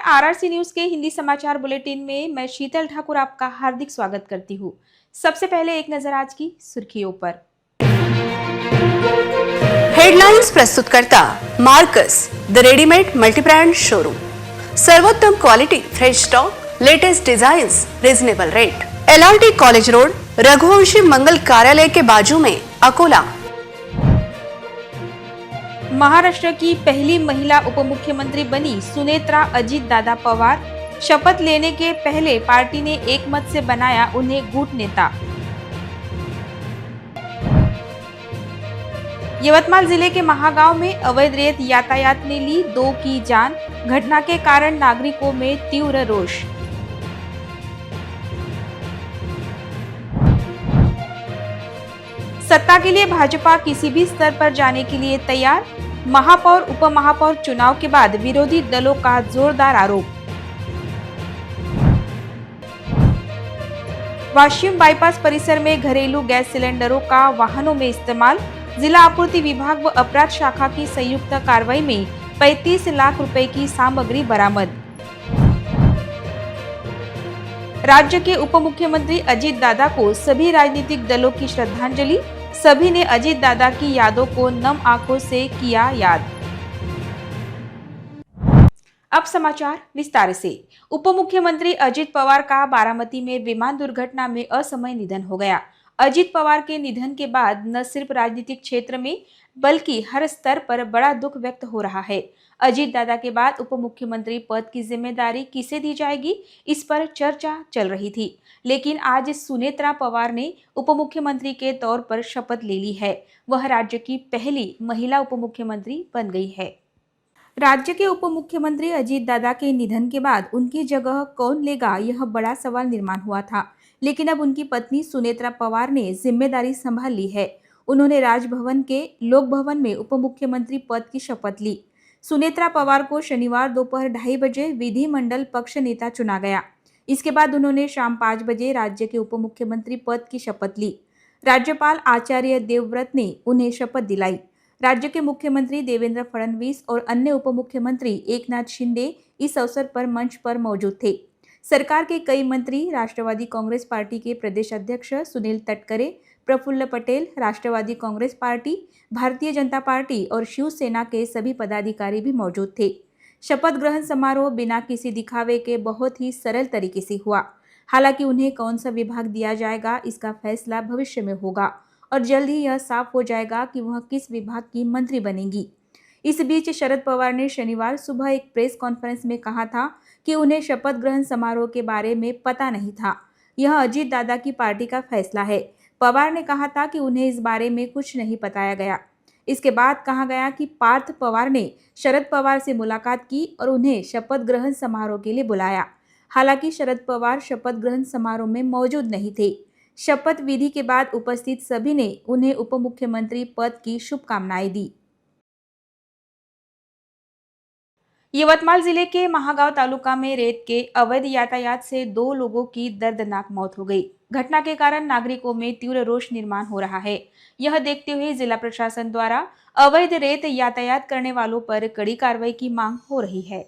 RRC news के हिंदी समाचार bulletin में मैं शीतल ठाकुर आपका हार्दिक स्वागत करती हूँ। सबसे पहले एक नजर आज की सुर्खियों पर। हेडलाइंस प्रस्तुत करता Marcus the readymade multibrand showroom. सर्वोत्तम quality, fresh stock, latest designs, reasonable rate. LRT college road, Raghuvanshi Mangal Karyalay के बाजू में, अकोला। महाराष्ट्र की पहली महिला उप मुख्यमंत्री बनी सुनेत्रा अजित दादा पवार। शपथ लेने के पहले पार्टी ने एक मत से बनाया उन्हें गुट नेता। यवतमाल जिले के महागांव में अवैध रेत यातायात ने ली 2 की जान। घटना के कारण नागरिकों में तीव्र रोष। सत्ता के लिए भाजपा किसी भी स्तर पर जाने के लिए तैयार। महापौर उप महापौर चुनाव के बाद विरोधी दलों का जोरदार आरोप। वाशिम बाईपास परिसर में घरेलू गैस सिलेंडरों का वाहनों में इस्तेमाल। जिला आपूर्ति विभाग व अपराध शाखा की संयुक्त कार्रवाई में 35 लाख रुपए की सामग्री बरामद। राज्य के उप मुख्यमंत्री अजित दादा को सभी राजनीतिक दलों की श्रद्धांजलि। सभी ने अजित दादा की यादों को नम आंखों से किया याद। अब समाचार विस्तार से। उप मुख्यमंत्री अजित पवार का बारामती में विमान दुर्घटना में असमय निधन हो गया। अजित पवार के निधन के बाद न सिर्फ राजनीतिक क्षेत्र में बल्कि हर स्तर पर बड़ा दुख व्यक्त हो रहा है। अजित दादा के बाद उप मुख्यमंत्री पद की जिम्मेदारी किसे दी जाएगी, इस पर चर्चा चल रही थी। लेकिन आज सुनेत्रा पवार ने उप मुख्यमंत्री के तौर पर शपथ ले ली है। वह राज्य की पहली महिला उप मुख्यमंत्री बन गई है। राज्य के उप मुख्यमंत्री अजित दादा के निधन के बाद उनकी जगह कौन लेगा, यह बड़ा सवाल निर्माण हुआ था। लेकिन अब उनकी पत्नी सुनेत्रा पवार ने जिम्मेदारी संभाल ली है। उन्होंने राजभवन के लोक भवन में उप मुख्यमंत्री पद की शपथ ली। सुनेत्रा पवार को शनिवार दोपहर 2:30 बजे विधिमंडल पक्ष नेता चुना गया। इसके बाद उन्होंने शाम 5 बजे राज्य के उप मुख्यमंत्री पद की शपथ ली। राज्यपाल आचार्य देवव्रत ने उन्हें शपथ दिलाई। राज्य के मुख्यमंत्री देवेंद्र फडणवीस और अन्य उप मुख्यमंत्री एकनाथ शिंदे इस अवसर पर मंच पर मौजूद थे। सरकार के कई मंत्री, राष्ट्रवादी कांग्रेस पार्टी के प्रदेश अध्यक्ष सुनील तटकरे, प्रफुल्ल पटेल, राष्ट्रवादी कांग्रेस पार्टी, भारतीय जनता पार्टी और शिवसेना के सभी पदाधिकारी भी मौजूद थे। शपथ ग्रहण समारोह बिना किसी दिखावे के बहुत ही सरल तरीके से हुआ। हालांकि उन्हें कौन सा विभाग दिया जाएगा, इसका फैसला भविष्य में होगा और जल्द ही यह साफ हो जाएगा कि वह किस विभाग की मंत्री बनेंगी। इस बीच शरद पवार ने शनिवार सुबह एक प्रेस कॉन्फ्रेंस में कहा था कि उन्हें शपथ ग्रहण समारोह के बारे में पता नहीं था। यह अजित दादा की पार्टी का फैसला है। पवार ने कहा था कि उन्हें इस बारे में कुछ नहीं बताया गया। इसके बाद कहा गया कि पार्थ पवार ने शरद पवार से मुलाकात की और उन्हें शपथ ग्रहण समारोह के लिए बुलाया। हालांकि शरद पवार शपथ ग्रहण समारोह में मौजूद नहीं थे। शपथ विधि के बाद उपस्थित सभी ने उन्हें उप मुख्यमंत्री पद की शुभकामनाएं दी। यवतमाल जिले के महागांव तालुका में रेत के अवैध यातायात से 2 लोगों की दर्दनाक मौत हो गई। घटना के कारण नागरिकों में तीव्र रोष निर्माण हो रहा है। यह देखते हुए जिला प्रशासन द्वारा अवैध रेत यातायात करने वालों पर कड़ी कार्रवाई की मांग हो रही है।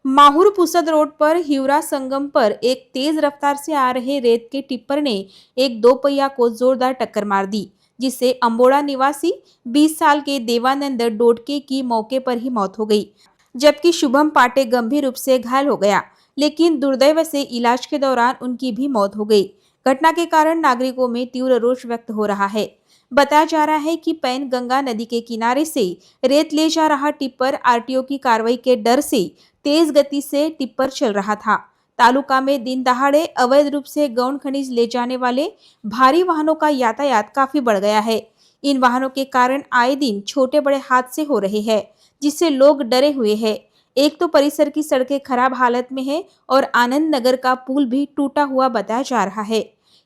माहूर पुसद रोड पर हिवरा संगम पर एक तेज रफ्तार से आ रहे रेत के टिप्पर ने एक 2 पहिया को जोरदार टक्कर मार दी, जिससे अम्बोड़ा निवासी 20 साल के देवानंद डोडके की मौके पर ही मौत हो गई, जबकि शुभम पाटे गंभीर रूप से घायल हो गया। लेकिन दुर्दैव से इलाज के दौरान उनकी भी मौत हो गई। घटना के कारण नागरिकों में तीव्र रोष व्यक्त हो रहा है। बताया जा रहा है कि पैन गंगा नदी के किनारे से रेत ले जा रहा टिप्पर आरटीओ की कार्रवाई के डर से तेज गति से टिप्पर चल रहा था। तालुका में दिन दहाड़े अवैध रूप से गौण खनिज ले जाने वाले भारी वाहनों का यातायात काफी बढ़ गया है। इन वाहनों के कारण आए दिन छोटे बड़े हादसे हो रहे हैं, जिससे लोग डरे हुए हैं। एक तो परिसर की सड़कें खराब हालत में है और आनंद नगर का पुल भी टूटा हुआ बताया जा रहा है।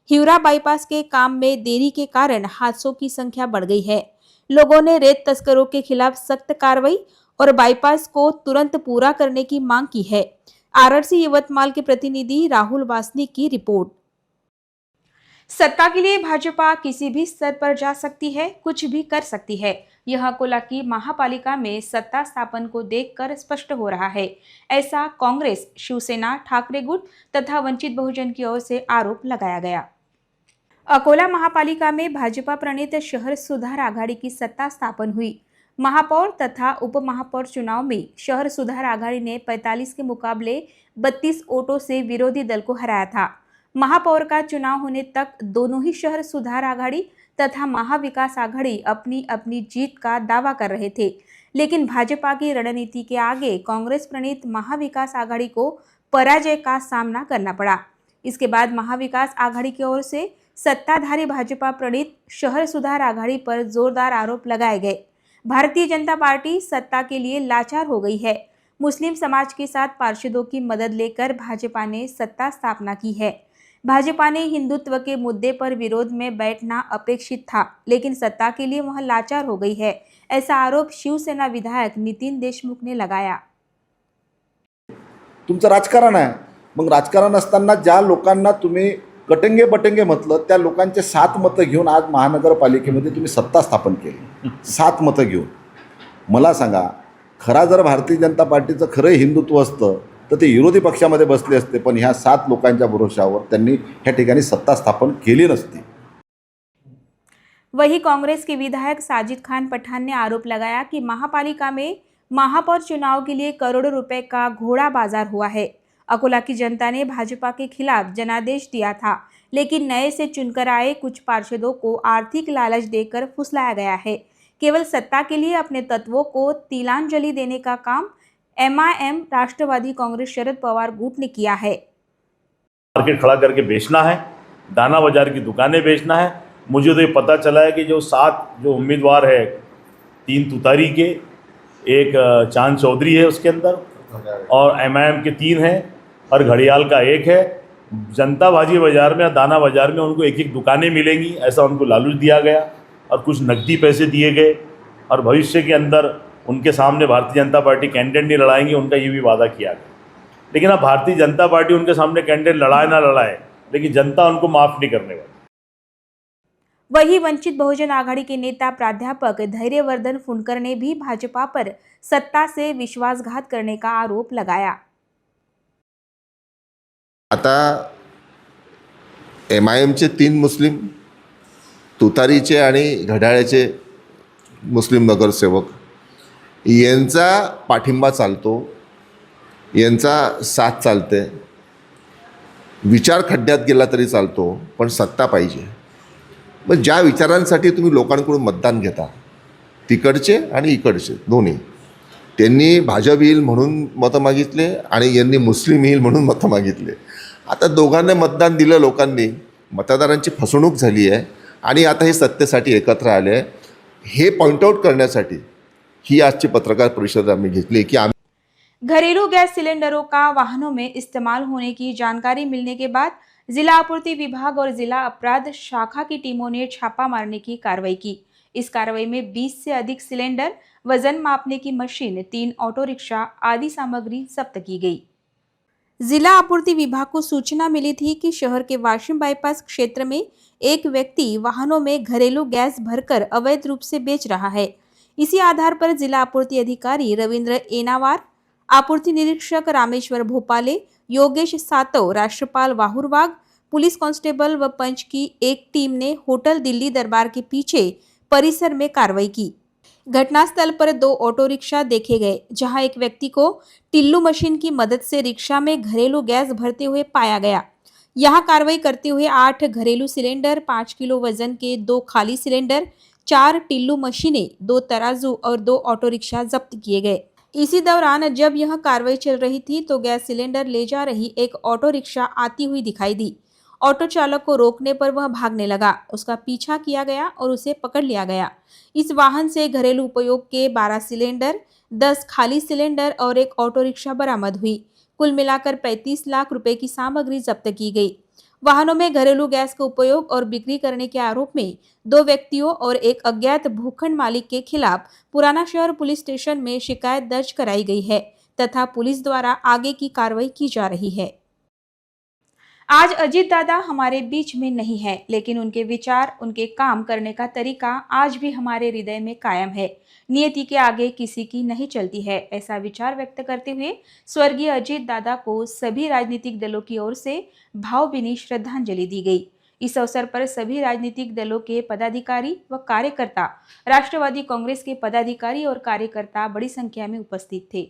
हिवरा बाईपास के काम में देरी के कारण हादसों की संख्या बढ़ गई है। लोगों ने रेत तस्करों के खिलाफ सख्त कार्रवाई और बाईपास को तुरंत पूरा करने की मांग की है। आरआरसी यवतमाल के प्रतिनिधि राहुल वासनिक की रिपोर्ट। सत्ता के लिए भाजपा किसी भी स्तर पर जा सकती है, कुछ भी कर सकती है। यह अकोला की महापालिका में सत्ता स्थापन को देखकर स्पष्ट हो रहा है। ऐसा कांग्रेस, शिवसेना, ठाकरे गुट तथा वंचित बहुजन की ओर से आरोप लगाया गया। अकोला महापालिका में भाजपा प्रणीत शहर सुधार आघाड़ी की सत्ता स्थापन हुई। महापौर तथा उप महापौर चुनाव में शहर सुधार आघाड़ी ने 45 के मुकाबले 32 वोटों से विरोधी दल को हराया था। महापौर का चुनाव होने तक दोनों ही शहर सुधार आघाड़ी तथा महाविकास आघाड़ी अपनी अपनी जीत का दावा कर रहे थे, लेकिन भाजपा की रणनीति के आगे कांग्रेस प्रणीत महाविकास आघाड़ी को पराजय का सामना करना पड़ा। इसके बाद महाविकास आघाड़ी की ओर से सत्ताधारी भाजपा प्रणीत शहर सुधार आघाड़ी पर जोरदार आरोप लगाए गए। भारतीय जनता पार्टी सत्ता के लिए लाचार हो गई है। मुस्लिम समाज के साथ पार्षदों की मदद लेकर भाजपा ने सत्ता स्थापना की है। भाजपा ने हिंदुत्व के मुद्दे पर विरोध में बैठना अपेक्षित था, लेकिन सत्ता के लिए वह लाचार हो गई है। ऐसा आरोप शिवसेना विधायक नितीन देशमुख ने लगाया। तुमचं राजकारण आहे, मग राजकारण असताना ज्या लोकांना तुम्ही कटंगे बटंगे म्हटलं त्या लोकांचे 7 मतं घेऊन आज महानगरपालिकेमध्ये तुम्ही सत्ता स्थापन केली। 7 मतं घेऊन मला सांगा, खरा जर भारतीय जनता पार्टीचं खरं हिंदुत्व असतं तर ते विरोधी पक्षामध्ये बसले असते, पण ह्या 7 लोकांच्या भरोशावर त्यांनी ह्या ठिकाणी सत्ता स्थापन केली नसती। वहीं कांग्रेस के विधायक साजिद खान पठान ने आरोप लगाया कि महापालिका में महापौर चुनाव के लिए करोड़ों रुपए का घोड़ा बाजार हुआ है। अकोला की जनता ने भाजपा के खिलाफ जनादेश दिया था, लेकिन नए से चुनकर आए कुछ पार्षदों को आर्थिक लालच देकर फुसलाया गया है। केवल सत्ता के लिए अपने तत्वों को तिलांजलि देने का काम एमआईएम राष्ट्रवादी कांग्रेस शरद पवार गुट ने किया है। मार्केट खड़ा करके बेचना है, दाना बाजार की दुकानें बेचना है। मुझे तो ये पता चला है कि जो 7 जो उम्मीदवार है, 3 तुतारी के, एक चांद चौधरी है उसके अंदर, और एमआईएम के 3 हैं और घड़ियाल का 1 है। जनता भाजी बाजार में या दाना बाजार में उनको एक दुकानें मिलेंगी, ऐसा उनको लालच दिया गया और कुछ नकदी पैसे दिए गए, और भविष्य के अंदर उनके सामने भारतीय जनता पार्टी कैंडिडेट नहीं लड़ाएंगे, उनका ये भी वादा किया गया। लेकिन अब भारतीय जनता पार्टी उनके सामने कैंडिडेट लड़ाए ना लड़ाए, लेकिन जनता उनको माफ़ नहीं करने वाली। वहीं वंचित बहुजन आघाड़ी के नेता प्राध्यापक धैर्यवर्धन फुंडकर ने भी भाजपा पर सत्ता से विश्वासघात करने का आरोप लगाया। आता एमआयएमचे 3 मुस्लिम, तुतारीचे आणि घड्याळ्याचे मुस्लिम नगरसेवक यांचा पाठिंबा चालतो, यांचा साथ चालते, विचार खड्ड्यात गेला तरी चालतो, पण सत्ता पाहिजे। मग ज्या विचारांसाठी तुम्ही लोकांकडून मतदान घेता, तिकडचे आणि इकडचे दोन्ही, त्यांनी भाजप येईल म्हणून मतं मागितले आणि यांनी मुस्लिम येईल म्हणून मतं मागितले। आता दोघांना मतदान दिलं लोकांनी, मतदारांची फसवणूक झाली आहे आणि आता हे सत्तेसाठी एकत्र आले आहे। हे पॉइंट आउट करण्यासाठी ही आजची पत्रकार परिषद आम्ही घेतली की घरेलू गैस सिलेंडरों का वाहनों में इस्तेमाल होने की जानकारी मिलने के बाद जिला आपूर्ति विभाग और जिला अपराध शाखा की टीमों ने छापा मारने की कार्रवाई की। इस कार्रवाई में 20 से अधिक सिलेंडर, वजन मापने की मशीन, 3 ऑटो रिक्शा आदि सामग्री जब्त की गई। जिला आपूर्ति विभाग को सूचना मिली थी कि शहर के वाशिम बाईपास क्षेत्र में एक व्यक्ति वाहनों में घरेलू गैस भरकर अवैध रूप से बेच रहा है। इसी आधार पर जिला आपूर्ति अधिकारी रविंद्र एनावार, आपूर्ति निरीक्षक रामेश्वर भोपाले, योगेश सातव, राष्ट्रपाल वाहुरवाग, पुलिस कांस्टेबल व पंच की एक टीम ने होटल दिल्ली दरबार के पीछे परिसर में कार्रवाई की। घटनास्थल पर 2 ऑटो रिक्शा देखे गए, जहां एक व्यक्ति को टिल्लू मशीन की मदद से रिक्शा में घरेलू गैस भरते हुए पाया गया। यहां कार्रवाई करते हुए 8 घरेलू सिलेंडर, 5 किलो वजन के 2 खाली सिलेंडर, 4 टिल्लू मशीनें, 2 तराजू और 2 ऑटो रिक्शा जब्त किए गए। इसी दौरान जब यह कार्रवाई चल रही थी तो गैस सिलेंडर ले जा रही एक ऑटो रिक्शा आती हुई दिखाई दी। ऑटो चालक को रोकने पर वह भागने लगा। उसका पीछा किया गया और उसे पकड़ लिया गया। इस वाहन से घरेलू उपयोग के 12 सिलेंडर, 10 खाली सिलेंडर और एक ऑटो रिक्शा बरामद हुई। कुल मिलाकर 35 लाख रुपए की सामग्री जब्त की गई। वाहनों में घरेलू गैस का उपयोग और बिक्री करने के आरोप में 2 व्यक्तियों और एक अज्ञात भूखंड मालिक के खिलाफ पुराना शहर पुलिस स्टेशन में शिकायत दर्ज कराई गई है तथा पुलिस द्वारा आगे की कार्रवाई की जा रही है। आज अजीत दादा हमारे बीच में नहीं है, लेकिन उनके विचार, उनके काम करने का तरीका आज भी हमारे हृदय में कायम है। नियति के आगे किसी की नहीं चलती है, ऐसा विचार व्यक्त करते हुए स्वर्गीय अजीत दादा को सभी राजनीतिक दलों की ओर से भावभीनी श्रद्धांजलि दी गई। इस अवसर पर सभी राजनीतिक दलों के पदाधिकारी व कार्यकर्ता, राष्ट्रवादी कांग्रेस के पदाधिकारी और कार्यकर्ता बड़ी संख्या में उपस्थित थे।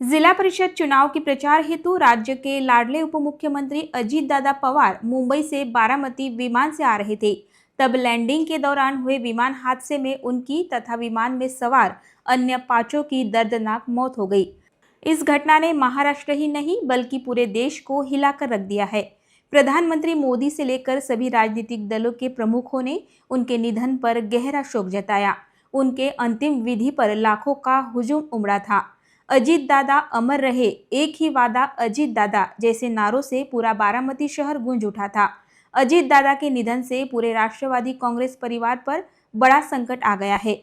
जिला परिषद चुनाव के प्रचार हेतु राज्य के लाडले उप मुख्यमंत्री अजीत दादा पवार मुंबई से बारामती विमान से आ रहे थे। तब लैंडिंग के दौरान हुए विमान हादसे में उनकी तथा विमान में सवार अन्य 5 की दर्दनाक मौत हो गई। इस घटना ने महाराष्ट्र ही नहीं बल्कि पूरे देश को हिलाकर रख दिया है। प्रधानमंत्री मोदी से लेकर सभी राजनीतिक दलों के प्रमुखों ने उनके निधन पर गहरा शोक जताया। उनके अंतिम विधि पर लाखों का हुजूम उमड़ा था। अजीत दादा अमर रहे, एक ही वादा अजीत दादा जैसे नारों से पूरा बारामती शहर गूंज उठा था। अजीत दादा के निधन से पूरे राष्ट्रवादी कांग्रेस परिवार पर बड़ा संकट आ गया है।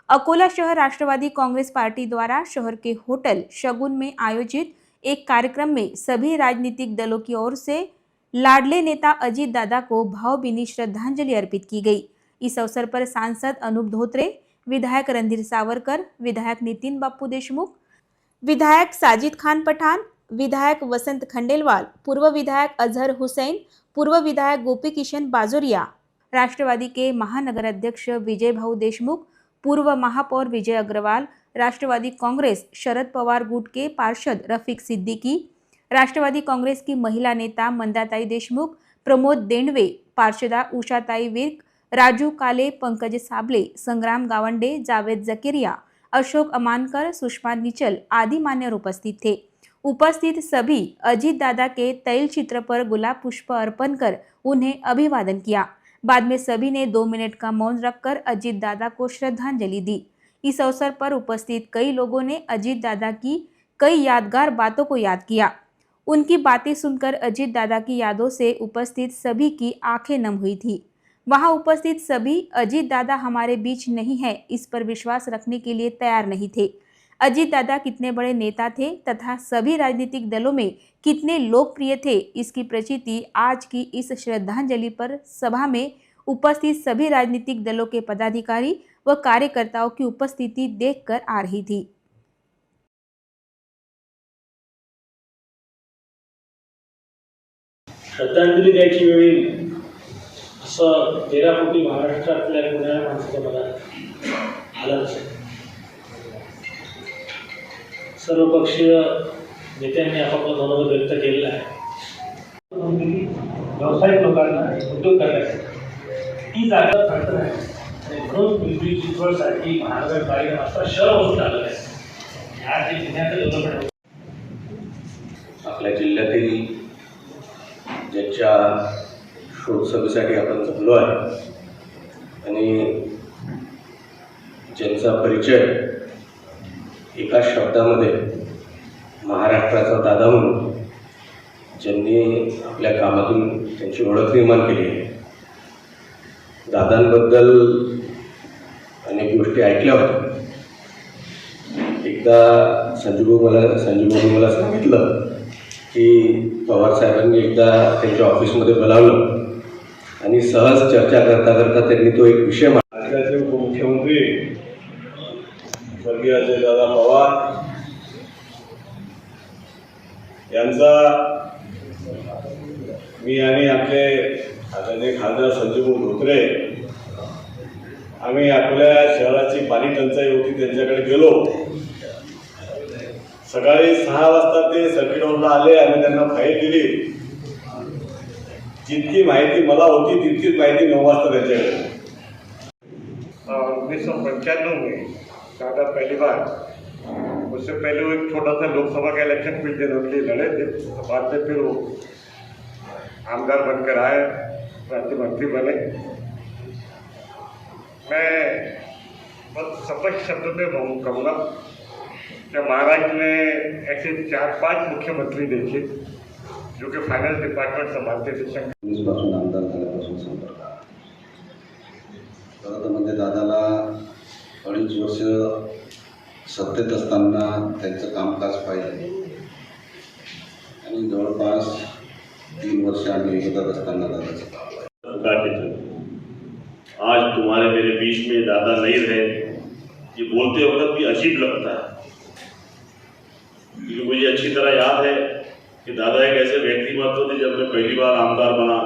अकोला शहर राष्ट्रवादी कांग्रेस पार्टी द्वारा शहर के होटल शगुन में आयोजित एक कार्यक्रम में सभी राजनीतिक दलों की ओर से लाडले नेता अजीत दादा को भावभीनी श्रद्धांजलि अर्पित की गई। इस अवसर पर सांसद अनूप धोत्रे, विधायक रणधीर सावरकर, विधायक नितिन बापू देशमुख, विधायक साजिद खान पठान, विधायक वसंत खंडेलवाल, पूर्व विधायक अजहर हुसैन, पूर्व विधायक गोपी किशन बाजोरिया, राष्ट्रवादी के महानगर अध्यक्ष विजय भाऊ देशमुख, पूर्व महापौर विजय अग्रवाल, राष्ट्रवादी कांग्रेस शरद पवार गुट के पार्षद रफीक सिद्दीकी, राष्ट्रवादी कांग्रेस की महिला नेता मंदाताई देशमुख, प्रमोद देंडवे, पार्षदा उषाताई विर्क, राजू काले, पंकज साबले, संग्राम गावंडे, जावेद जकेरिया, अशोक अमानकर, सुषमा निचल आदि मान्यवर उपस्थित थे। उपस्थित सभी अजीत दादा के तैल चित्र पर गुलाब पुष्प अर्पण कर उन्हें अभिवादन किया। बाद में सभी ने 2 मिनट का मौन रखकर अजीत दादा को श्रद्धांजलि दी। इस अवसर पर उपस्थित कई लोगों ने अजीत दादा की कई यादगार बातों को याद किया। उनकी बातें सुनकर अजीत दादा की यादों से उपस्थित सभी की आंखें नम हुई थी। वहां उपस्थित सभी अजीत दादा हमारे बीच नहीं है, इस पर विश्वास रखने के लिए तैयार नहीं थे। अजीत दादा कितने बड़े नेता थे तथा सभी राजनीतिक दलों में कितने लोकप्रिय थे, इसकी प्रचिति आज की इस श्रद्धांजलि पर सभा में उपस्थित सभी राजनीतिक दलों के पदाधिकारी व कार्यकर्ताओं की उपस्थिति देखकर आ रही थी। श्रद्धांजली द्यायची वेळी असं 13 कोटी महाराष्ट्रातल्या पुण्या माणसाच्या मनात आलं नसेल. सर्व पक्षीय नेत्यांनी आपापलं मनोगत व्यक्त केलेलं आहे. व्यावसायिक लोकांना उद्योग करण्यासाठी ती जागा अडचण आहे आणि म्हणून पिंपरी चिंचवडसाठी महानगरपालिका असं शहर होऊन आलेलं आहे. या जे जिल्ह्याचं डेव्हलपमेंट आपल्या जिल्ह्यातील ज्याच्या शोधसभेसाठी आपण जमलो आहे आणि ज्यांचा परिचय एका शब्दामध्ये महाराष्ट्राचा दादा म्हणून ज्यांनी आपल्या कामातून त्यांची ओळख निर्माण केली आहे. दादांबद्दल अनेक गोष्टी ऐकल्या होत्या. एकदा संजूभाऊनी मला सांगितलं की पवार साहेबांनी एकदा त्यांच्या ऑफिसमध्ये बोलावलं आणि सहज चर्चा करता करता त्यांनी तो एक विषय राज्याचे उपमुख्यमंत्री स्वर्गीय अजयदादा पवार यांचा मी आणि आपले आदरणीय खासदार संजूभाऊ धोत्रे आम्ही आपल्या शहराची पाणी टंचाई होती त्यांच्याकडे गेलो. सकाळी 6 वाजता ते सर्किट हाऊसला आले. आम्ही त्यांना फाईल दिली. जितकी माहिती मला होती तितकीच माहिती 9 वाजता त्यांच्याकडे. 1995 में दादा पहली बार, उससे पहले वो एक छोटा सा लोकसभा का इलेक्शन कुछ दिनों के लिए लड़े थे. बाद में फिर वो आमदार बनकर आए, राज्य मंत्री बने. मैं बहुत स्पष्ट शब्दों में कहूँगा कि महाराष्ट्र में ऐसे 4-5 मुख्यमंत्री देखे जो कि फाइनेंस डिपार्टमेंट संभालते थे. पासून आमदार झाल्यापासून संपर्क. खरं तर म्हणजे दादाला 2.5 वर्ष सत्तेत असताना त्यांचं कामकाज पाहिलं आणि जवळपास 3 वर्ष आम्ही विरोधात असताना दादाचं पुकारते थे। आज तुम्हारे मेरे बीच में दादा नहीं रहे, ये बोलते वक्त भी अजीब लगता है, क्योंकि मुझे अच्छी तरह याद है कि दादा एक ऐसे व्यक्तिमत्व थे। जब मैं पहली बार आमदार बना,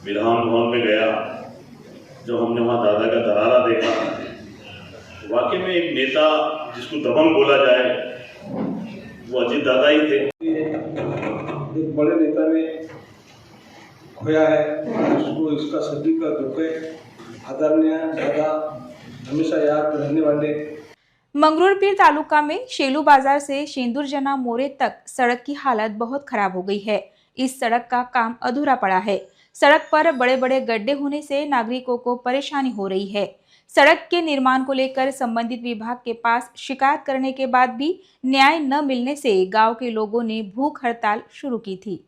विधान भवन में गया, जब हमने वहाँ दादा का दरारा देखा, वाकई में एक नेता जिसको दबंग बोला जाए वो अजीत दादा ही थे। एक बड़े नेता ने खोया है, उसको इसका सभी का दुख है। आदरणीय दादा हमेशा याद रहने वाले। मंगरूळपीर तालुका में शेलू बाजार से शेंदुरजना मोरे तक सड़क की हालत बहुत खराब हो गई है। इस सड़क का काम अधूरा पड़ा है। सड़क पर बड़े बड़े गड्ढे होने से नागरिकों को परेशानी हो रही है। सड़क के निर्माण को लेकर संबंधित विभाग के पास शिकायत करने के बाद भी न्याय न मिलने से गांव के लोगों ने भूख हड़ताल शुरू की थी।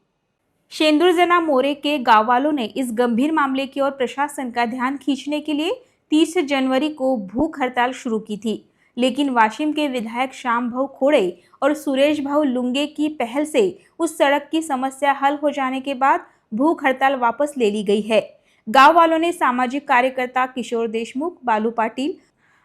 शेंदुरजना मोरे के गांव वालों ने इस गंभीर मामले की ओर प्रशासन का ध्यान खींचने के लिए 30 जनवरी को भूख हड़ताल शुरू की थी, लेकिन वाशिम के विधायक श्याम भाऊ खोड़े और सुरेश भाऊ लुंगे की पहल से उस सड़क की समस्या हल हो जाने के बाद भूख हड़ताल वापस ले ली गई है। गांव वालों ने सामाजिक कार्यकर्ता किशोर देशमुख, बालू पाटिल,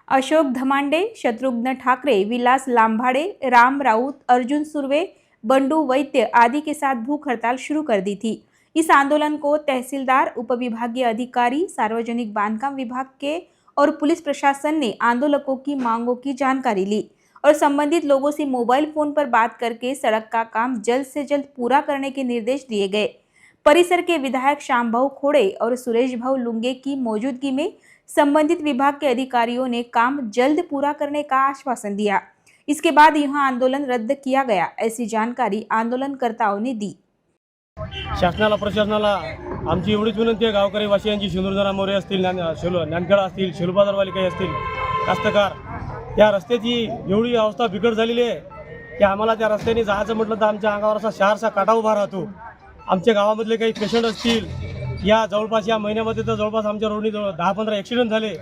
अशोक धमांडे, शत्रुघ्न ठाकरे, विलास लांभाड़े, राम राउत, अर्जुन सुर्वे, बंडू वैद्य आदि के साथ भूख हड़ताल शुरू कर दी थी। इस आंदोलन को तहसीलदार, उपविभागीय अधिकारी, सार्वजनिक बांधकाम विभाग के और पुलिस प्रशासन ने आंदोलकों की मांगों की जानकारी ली और संबंधित लोगों से मोबाइल फोन पर बात करके सड़क का काम जल्द से जल्द पूरा करने के निर्देश दिए गए। परिसर के विधायक श्याम भाऊ खोड़े और सुरेश भाऊ लुंगे की मौजूदगी में संबंधित विभाग के अधिकारियों ने काम जल्द पूरा करने का आश्वासन दिया। इसके बाद यहां आंदोलन रद्द किया गया, ऐसी जानकारी आंदोलनकर्ताओं ने दी। शासनाला प्रशासनाला आमची एवढीच विनंती आहे, गावकरी वासियांची, शेंदुरजना मोरे असतील, ज्ञानखेडा असतील, शेलू बाजारवाले काही असतील, कास्तकार, त्या रस्त्याची एवढी अवस्था बिकट झालेली आहे की आम्हाला त्या रस्त्याने जायचं म्हटलं तर आमच्या अंगावर असा शहरचा काटा उभा राहतो। आमच्या गावामधले काही पेशंट असतील, या जवळपास या महिन्यामध्ये तर जवळपास आमच्या रोडनी 10-15 ॲक्सिडेंट झाले।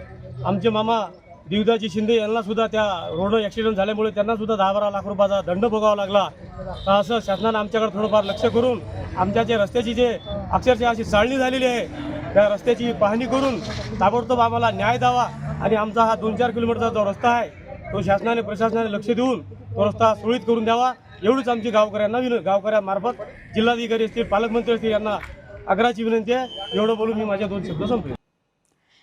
आमचे मामा देवदाजी शिंदे यांना सुद्धा त्या रोड ॲक्सिडेंट झाल्यामुळे त्यांना सुद्धा 10-12 लाख रुपयाचा दंड भोगावा लागला। तर असं शासनानं आमच्याकडे थोडंफार लक्ष करून आमच्या जे रस्त्याची जे अक्षरशः अशी चाळणी झालेली आहे, त्या रस्त्याची पाहणी करून ताबडतोब आम्हाला न्याय द्यावा आणि आमचा हा 2-4 किलोमीटरचा जो रस्ता आहे तो शासनाने प्रशासनाने लक्ष देऊन तो रस्ता सुरळीत करून द्यावा, एवढीच आमची गावकऱ्यांमार्फत जिल्हाधिकारी असतील, पालकमंत्री असतील यांना आग्रहाची विनंती आहे। एवढं बोलून मी माझ्या 2 शब्द संपले।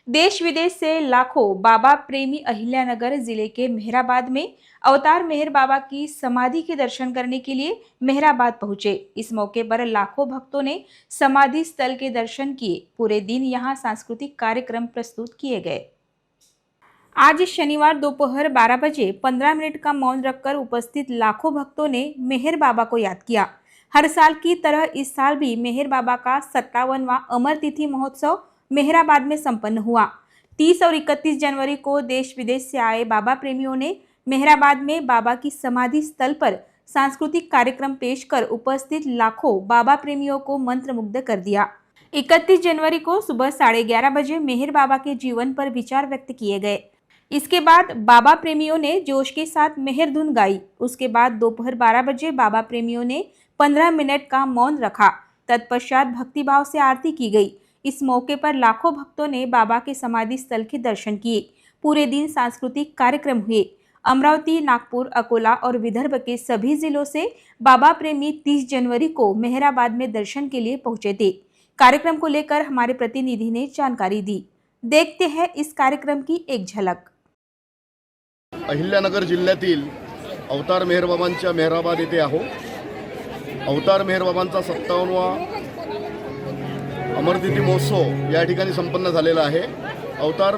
देश विदेश से लाखों बाबा प्रेमी अहिल्यानगर जिले के मेहराबाद में अवतार मेहर बाबा की समाधि के दर्शन करने के लिए मेहराबाद पहुंचे। इस मौके पर लाखों भक्तों ने समाधि स्थल के दर्शन किए। पूरे दिन यहां सांस्कृतिक कार्यक्रम प्रस्तुत किए गए। आज शनिवार दोपहर 12 बजे 15 मिनट का मौन रखकर उपस्थित लाखों भक्तों ने मेहर बाबा को याद किया। हर साल की तरह इस साल भी मेहर बाबा का 57वां अमर तिथि महोत्सव मेहराबाद में संपन्न हुआ। 30 और 31 जनवरी को देश विदेश से आए बाबा प्रेमियों ने मेहराबाद में बाबा की समाधि स्थल पर सांस्कृतिक कार्यक्रम पेश कर उपस्थित लाखों बाबा प्रेमियों को मंत्रमुग्ध कर दिया। 31 जनवरी को सुबह 11:30 बजे मेहर बाबा के जीवन पर विचार व्यक्त किए गए। इसके बाद बाबा प्रेमियों ने जोश के साथ मेहर धुन गाई। उसके बाद दोपहर 12 बजे बाबा प्रेमियों ने 15 मिनट का मौन रखा। तत्पश्चात भक्तिभाव से आरती की गई। इस मौके पर लाखों भक्तों ने बाबा के समाधि स्थल के दर्शन किए। पूरे दिन सांस्कृतिक कार्यक्रम हुए। अमरावती, नागपुर, अकोला और विदर्भ के सभी जिलों से बाबा प्रेमी 30 जनवरी को मेहराबाद में दर्शन के लिए पहुंचे थे। कार्यक्रम को लेकर हमारे प्रतिनिधि ने जानकारी दी। देखते हैं इस कार्यक्रम की एक झलक। अहिल्यानगर जिल्ह्यातील अवतार मेहरबाबांच्या मेहराबाद येथे आहो। अवतार मेहरबाबांचा 57वा अमरतिथी महोत्सव या ठिकाणी संपन्न झालेला आहे। अवतार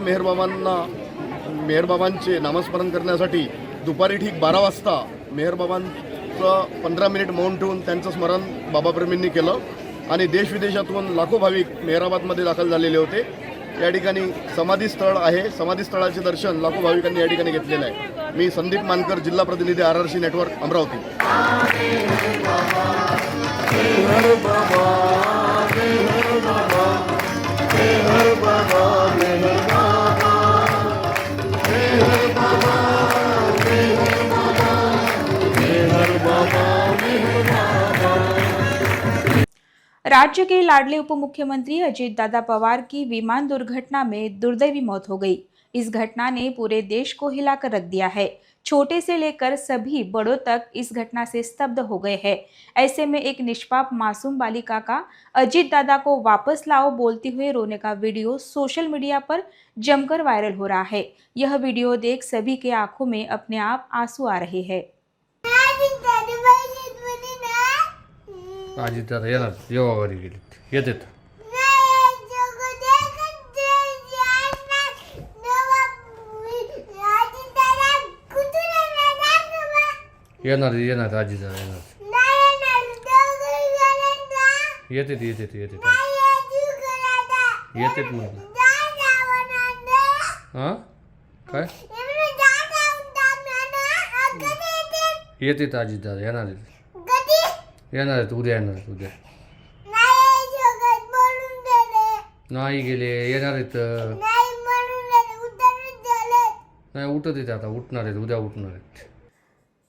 मेहरबाबांचे नामस्मरण करण्यासाठी दुपारी ठीक 12 वाजता मेहरबाबांचं 15 मिनिट मौन ठेवून त्यांचं स्मरण बाबाप्रेमींनी केलं आणि देशविदेशातून लाखो भाविक मेहराबादमध्ये दाखल झालेले होते। या ठिकाणी समाधी स्थळ आहे। समाधी स्थळाचे दर्शन लाखो भाविकांनी या ठिकाणी घेतलेलं आहे। मी संदीप मानकर, जिल्हा प्रतिनिधी RRC नेटवर्क, अमरावती। राज्य के लाडले उप मुख्यमंत्री अजित दादा पवार की विमान दुर्घटना में दुर्दैवी मौत हो गई। इस घटना ने पूरे देश को हिलाकर रख दिया है। छोटे से लेकर सभी बड़ों तक इस घटना से स्तब्ध हो गए हैं। ऐसे में एक निष्पाप मासूम बालिका का अजित दादा को वापस लाओ बोलते हुए रोने का वीडियो सोशल मीडिया पर जमकर वायरल हो रहा है। यह वीडियो देख सभी के आंखों में अपने आप आंसू आ रहे हैं। अजित दादा येणार जेव्हा घरी गेले येतात येणार अजित दादा येणार येतात म्हटलं हां काय येतात अजित दादा येणार आहेत उद्या येणार आहेत उद्या नाही गेले येणार आहेत नाही उठत आहेत आता उठणार आहेत उद्या उठणार आहेत।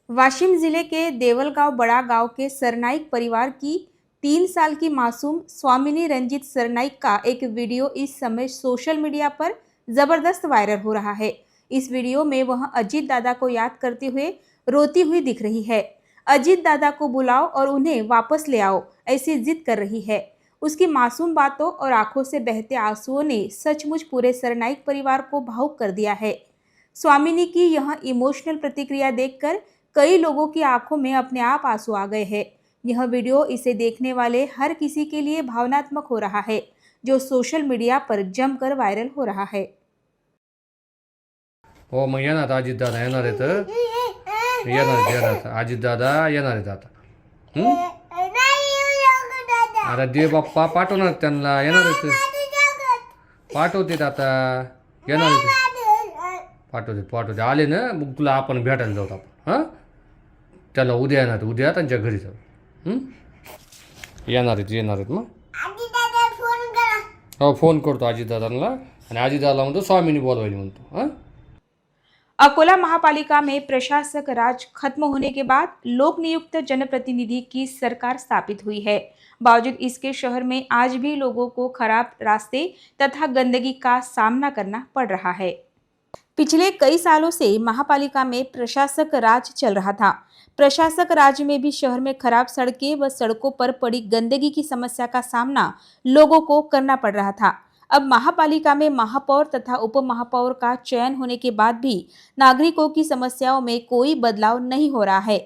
वाशिम जिले के देवलगांव बड़ा गांव के सरनाइक परिवार की 3 साल की मासूम स्वामिनी रंजीत सरनाइक का एक वीडियो इस समय सोशल मीडिया पर जबरदस्त वायरल हो रहा है। इस वीडियो में वह अजित दादा को याद करते हुए रोती हुई दिख रही है। अजित दादा को बुलाओ और उन्हें वापस ले आओ ऐसी जिद कर रही है। उसकी मासूम बातों और आंखों से बहते आंसुओं ने सचमुच पूरे सरनाइक परिवार को भावुक कर दिया है। स्वामिनी की यह इमोशनल प्रतिक्रिया देखकर कई लोगों की आंखों में अपने आप आंसू आ गए हैं। यह वीडियो इसे देखने वाले हर किसी के लिए भावनात्मक हो रहा है, जो सोशल मीडिया पर जमकर वायरल हो रहा है। हो मग येणार अजित दादा येणार आहेत येणार अजित दादा येणार आहेत आता अरे देव बाप्पा पाठवणार त्यांना येणार आहेत पाठवतात आता येणार आहेत पाठवते आले ना मग तुला आपण भेटायला जाऊ आपण हां त्याला उद्या येणार उद्या त्यांच्या घरी जाऊ येणार आहेत मग हो फोन करतो अजितदादांना आणि अजितदादाला म्हणतो स्वामीनी बोलवायला म्हणतो हां। अकोला महापालिका में प्रशासक राज खत्म होने के बाद लोक नियुक्त जनप्रतिनिधि की सरकार स्थापित हुई है। बावजूद इसके शहर में आज भी लोगों को खराब रास्ते तथा गंदगी का सामना करना पड़ रहा है। पिछले कई सालों से महापालिका में प्रशासक राज चल रहा था। प्रशासक राज में भी शहर में खराब सड़कें व सड़कों पर पड़ी गंदगी की समस्या का सामना लोगों को करना पड़ रहा था। अब महापालिका में महापौर तथा उप महापौर का चयन होने के बाद भी नागरिकों की समस्याओं में कोई बदलाव नहीं हो रहा है।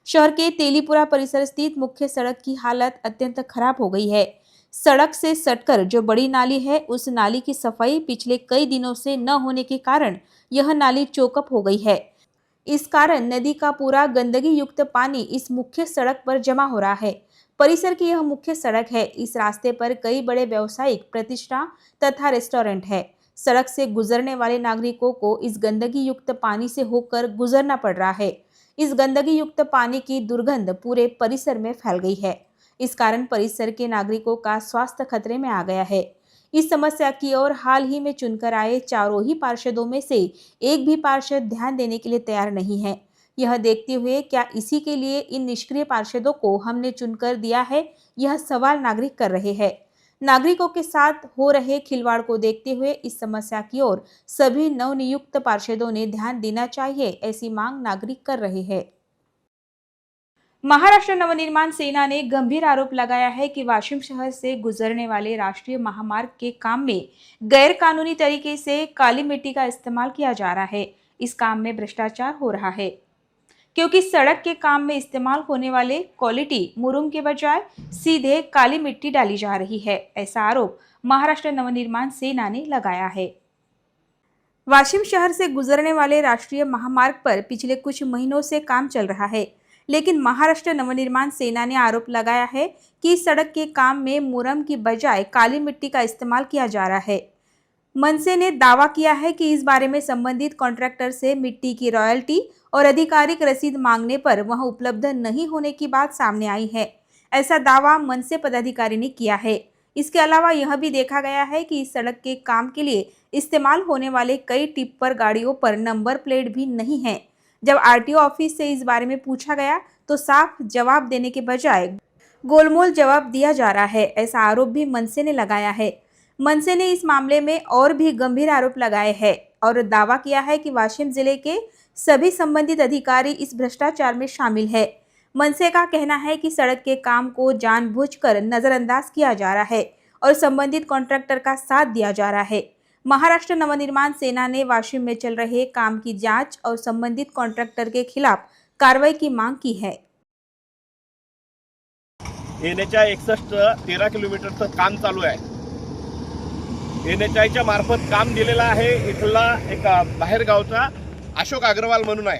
शहर के तेलीपुरा परिसर स्थित मुख्य सड़क की हालत अत्यंत खराब हो गई है। सड़क से सटकर जो बड़ी नाली है उस नाली की सफाई पिछले कई दिनों से न होने के कारण यह नाली चौकअप हो गई है। इस कारण नदी का पूरा गंदगी युक्त पानी इस मुख्य सड़क पर जमा हो रहा है। परिसर की यह मुख्य सड़क है। इस रास्ते पर कई बड़े व्यावसायिक प्रतिष्ठान तथा रेस्टोरेंट है। सड़क से गुजरने वाले नागरिकों को इस गंदगी युक्त पानी से होकर गुजरना पड़ रहा है। इस गंदगी युक्त पानी की दुर्गंध पूरे परिसर में फैल गई है। इस कारण परिसर के नागरिकों का स्वास्थ्य खतरे में आ गया है। इस समस्या की ओर हाल ही में चुनकर आए चारों ही पार्षदों में से एक भी पार्षद ध्यान देने के लिए तैयार नहीं है। यह देखते हुए क्या इसी के लिए इन निष्क्रिय पार्षदों को हमने चुनकर दिया है, यह सवाल नागरिक कर रहे हैं। नागरिकों के साथ हो रहे खिलवाड़ को देखते हुए इस समस्या की ओर सभी नवनियुक्त पार्षदों ने ध्यान देना चाहिए, ऐसी मांग नागरिक कर रहे हैं। महाराष्ट्र नवनिर्माण सेना ने गंभीर आरोप लगाया है कि वाशिम शहर से गुजरने वाले राष्ट्रीय महामार्ग के काम में गैर कानूनी तरीके से काली मिट्टी का इस्तेमाल किया जा रहा है। इस काम में भ्रष्टाचार हो रहा है, क्योंकि सड़क के काम में इस्तेमाल होने वाले क्वालिटी मुरुम के बजाय सीधे काली मिट्टी डाली जा रही है। ऐसा आरोप महाराष्ट्र नवनिर्माण सेना ने लगाया है। वाशिम शहर से गुजरने वाले राष्ट्रीय महामार्ग पर पिछले कुछ महीनों से काम चल रहा है, लेकिन महाराष्ट्र नवनिर्माण सेना ने आरोप लगाया है कि सड़क के काम में मुरम की बजाय काली मिट्टी का इस्तेमाल किया जा रहा है। मनसे ने दावा किया है कि इस बारे में संबंधित कॉन्ट्रैक्टर से मिट्टी की रॉयल्टी और आधिकारिक रसीद मांगने पर वह उपलब्ध नहीं होने की बात सामने आई है। ऐसा दावा मनसे पदाधिकारी ने किया है। इसके अलावा यह भी देखा गया है कि इस सड़क के काम के लिए इस्तेमाल होने वाले कई टिप्पर गाड़ियों पर नंबर प्लेट भी नहीं है। जब आरटीओ ऑफिस से इस बारे में पूछा गया तो साफ जवाब देने के बजाय गोलमोल जवाब दिया जा रहा है, ऐसा आरोप भी मनसे ने लगाया है। मनसे ने इस मामले में और भी गंभीर आरोप लगाए हैं और दावा किया है कि वाशिम जिले के सभी संबंधित अधिकारी इस भ्रष्टाचार में शामिल है। मनसे का कहना है कि सड़क के काम को जानबूझकर नजरअंदाज किया जा रहा है और संबंधित कॉन्ट्रैक्टर का साथ दिया जा रहा है। महाराष्ट्र नवनिर्माण सेना ने वाशिम में चल रहे काम की जांच और संबंधित कॉन्ट्रैक्टर के खिलाफ कार्रवाई की मांग की है। NHI 61 13 किलोमीटरचं काम चालू आहे. NHIच्या मार्फत काम दिलेलं आहे. इथला एक बाहेरगावचा अशोक अग्रवाल म्हणून आहे.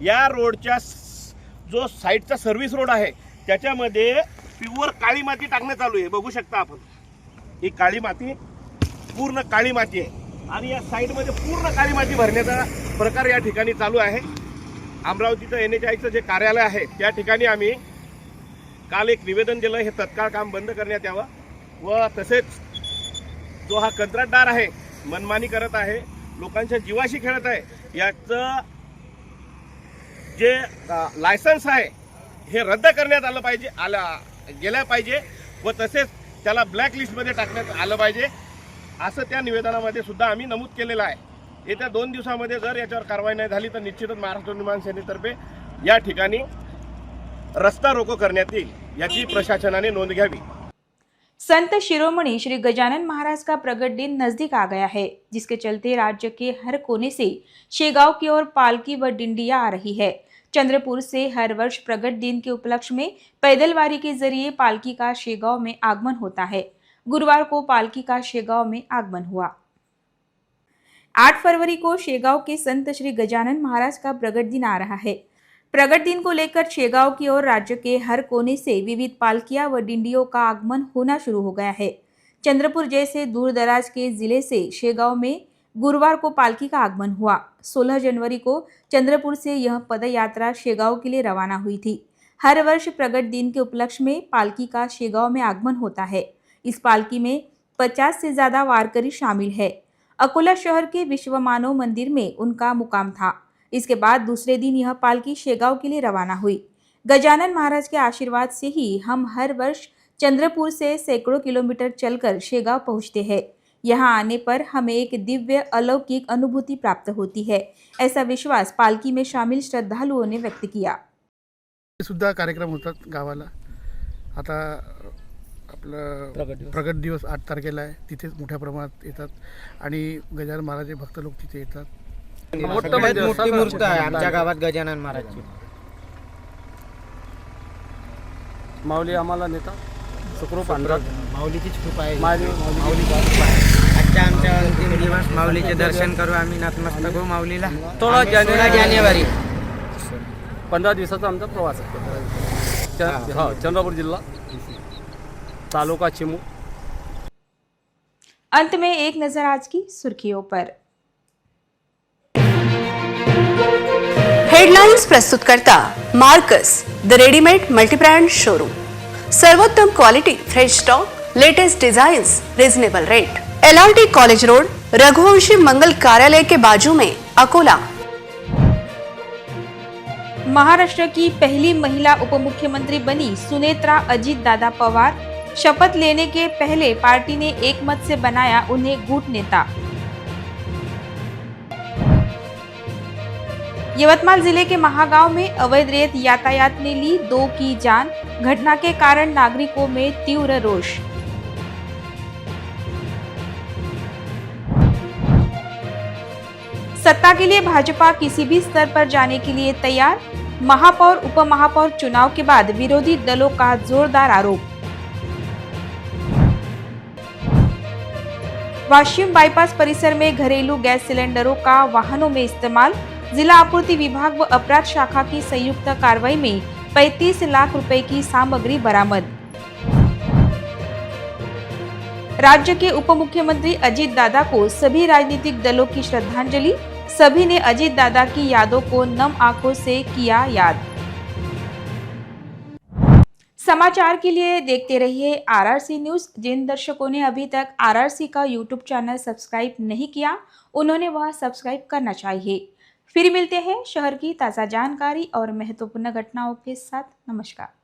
या रोडच्या जो साईडचा सर्व्हिस रोड आहे त्याच्यामध्ये प्युअर काळी माती टाकणं चालू आहे. बघू शकता आपण, ही काळी माती पूर्ण काळी माती आहे आणि या साईडमध्ये पूर्ण काळी माती भरण्याचा प्रकार या ठिकाणी चालू आहे. अमरावतीचं NHIचं जे कार्यालय आहे त्या ठिकाणी आम्ही काल एक निवेदन दिलं, हे तत्काळ काम बंद करण्यात यावं व तसेच जो हा कंत्राटदार आहे मनमानी करत आहे, लोकांच्या जीवाशी खेळत आहे, याचं जे लायसन्स आहे हे रद्द करण्यात आलं पाहिजे, गेलं पाहिजे व तसेच त्याला ब्लॅक लिस्टमध्ये टाकण्यात आलं पाहिजे असं त्या निवेदनामध्ये सुद्धा आम्ही नमूद केलेलं आहे. येत्या 2 दिवसामध्ये जर याच्यावर कारवाई नाही झाली तर निश्चितच महाराष्ट्र निर्माण सेनेतर्फे या ठिकाणी रस्ता रोको करण्यात येईल, याची प्रशासनाने नोंद घ्यावी. संत शिरोमणि श्री गजानन महाराज का प्रगट दिन नजदीक आ गया है, जिसके चलते राज्य के हर कोने से शेगांव की ओर पालकी व डिंडिया आ रही है। चंद्रपुर से हर वर्ष प्रगट दिन के उपलक्ष्य में पैदलवारी के जरिए पालकी का शेगांव में आगमन होता है। गुरुवार को पालकी का शेगांव में आगमन हुआ। 8 फरवरी को शेगांव के संत श्री गजानन महाराज का प्रगट दिन आ रहा है। प्रगट दिन को लेकर शेगांव की ओर राज्य के हर कोने से विविध पालकियां व डिंडियों का आगमन होना शुरू हो गया है। चंद्रपुर जैसे दूर दराज के जिले से शेगांव में गुरुवार को पालकी का आगमन हुआ। 16 जनवरी को चंद्रपुर से यह पदयात्रा शेगांव के लिए रवाना हुई थी। हर वर्ष प्रगट दिन के उपलक्ष्य में पालकी का शेगांव में आगमन होता है। इस पालकी में 50 से ज्यादा वारकरी शामिल है। अकोला शहर के विश्व मानव मंदिर में उनका मुकाम था। इसके बाद दूसरे दिन यह पालकी शेगांव के लिए रवाना हुई। गजानन महाराज के आशीर्वाद से ही हम हर वर्ष चंद्रपुर से सैकड़ों किलोमीटर चलकर शेगांव पहुंचते हैं। यहाँ आने पर हमें एक दिव्य अलौकिक अनुभूति प्राप्त होती है, ऐसा विश्वास पालकी में शामिल श्रद्धालुओं ने व्यक्त किया। सुद्धा कार्यक्रम होतात गावाला. आता आपलं प्रगट दिवस 8 तारखेला आहे, तिथेच मोठ्या प्रमाणात येतात आणि गजानन महाराज भक्त लोक तिथे येतात. मोठी मूर्त आहे आमच्या गावात गजानन महाराजची. माऊली आम्हाला नेता सुखरूप आणतात. माऊलीचीच कृपा आहे. आजच्या आमच्या अंतिम दिवस माऊलीचे दर्शन करू आम्ही, नतमस्तक होऊ माऊलीला. 16 जानेवारी 15 दिवसाचा आमचा प्रवास आहे. चंद्रपूर जिल्हा तालुका चिमू. अंत में एक नजर आज की सुर्खियों पर। हेडलाइंस प्रस्तुत करता Marcus the readymade multibrand showroom. सर्वोत्तम quality, fresh stock, latest designs, reasonable rate. LRT college road, Raghuvanshi Mangal Karyalay के बाजू में, अकोला. महाराष्ट्र की पहली महिला उपमुख्यमंत्री बनी सुनेत्रा अजित दादा पवार। शपथ लेने के पहले पार्टी ने एक मत से बनाया उन्हें गुट नेता। यवतमाल जिले के महागांव में अवैध रेत यातायात ने ली 2 की जान। घटना के कारण नागरिकों में तीव्र रोष। सत्ता के लिए भाजपा किसी भी स्तर पर जाने के लिए तैयार। महापौर उपमहापौर चुनाव के बाद विरोधी दलों का जोरदार आरोप। वाशिम बाईपास परिसर में घरेलू गैस सिलेंडरों का वाहनों में इस्तेमाल। जिला आपूर्ति विभाग व अपराध शाखा की संयुक्त कार्रवाई में 35 लाख रुपए की सामग्री बरामद। राज्य के उप मुख्यमंत्री अजित दादा को सभी राजनीतिक दलों की श्रद्धांजलि। सभी ने अजित दादा की यादों को नम आंखों से किया याद। समाचार के लिए देखते रहिए RRC न्यूज। जिन दर्शकों ने अभी तक RRC का YouTube चैनल सब्सक्राइब नहीं किया, उन्होंने वह सब्सक्राइब करना चाहिए। फिर मिलते हैं शहर की ताज़ा जानकारी और महत्वपूर्ण घटनाओं के साथ। नमस्कार।